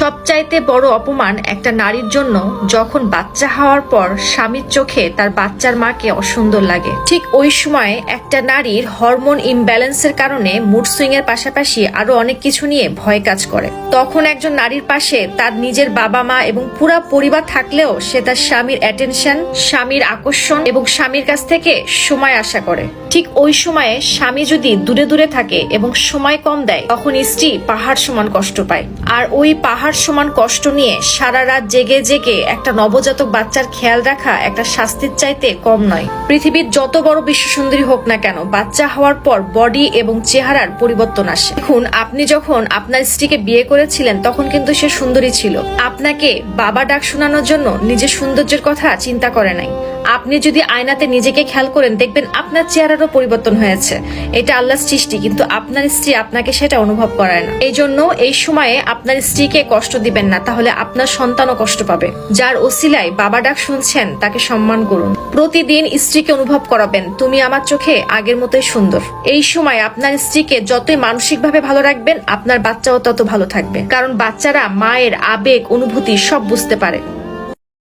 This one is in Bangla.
সবচাইতে বড় অপমান একটা নারীর জন্য যখন বাচ্চা হওয়ার পর স্বামীর চোখে তার বাচ্চার মাকে অসুন্দর লাগে। ঠিক ওই সময় একটা নারীর হরমোন ইমব্যালেন্সের কারণে মুড সুইং এর পাশাপাশি আরো অনেক কিছু নিয়ে ভয় কাজ করে। তখন একজন নারীর পাশে তার নিজের বাবা মা এবং পুরা পরিবার থাকলেও সে তার স্বামীর অ্যাটেনশন, স্বামীর আকর্ষণ এবং স্বামীর কাছ থেকে সময় আশা করে। ঠিক ওই সময়ে স্বামী যদি দূরে দূরে থাকে এবং সময় কম দেয়, তখন স্ত্রী পাহাড় সমান কষ্ট পায়। আর ওই পাহাড় সমান কষ্ট নিয়ে সারা রাত জেগে জেগে একটা নবজাতক বাচ্চার খেয়াল রাখা একটা শাস্তির চাইতে কম নয়। পৃথিবীর যত বড় বিশ্ব সুন্দরী হোক না কেন, বাচ্চা হওয়ার পর বডি এবং চেহারার পরিবর্তন আসে। দেখুন, আপনি যখন আপনার স্ত্রীকে বিয়ে করেছিলেন তখন কিন্তু সে সুন্দরী ছিল। আপনাকে বাবা ডাক শোনানোর জন্য নিজের সৌন্দর্যের কথা চিন্তা করে নাই। আপনি যদি আয়নাতে নিজেকে খেয়াল করেন, দেখবেন আপনার চেহারারও পরিবর্তন হয়েছে। এটা আল্লাহর সৃষ্টি, কিন্তু আপনার স্ত্রী আপনাকে সেটা অনুভব করায় না। এই জন্য এই সময়ে আপনার স্ত্রীকে কষ্ট দিবেন না, তাহলে আপনার সন্তানও কষ্ট পাবে। যার ওসিলায় বাবা ডাক শুনছেন তাকে সম্মান করুন। প্রতিদিন স্ত্রীকে অনুভব করাবেন, তুমি আমার চোখে আগের মতোই সুন্দর। এই সময় আপনার স্ত্রীকে যতই মানসিকভাবে ভালো রাখবেন, আপনার বাচ্চাও তত ভালো থাকবে। কারণ বাচ্চারা মায়ের আবেগ অনুভূতি সব বুঝতে পারে।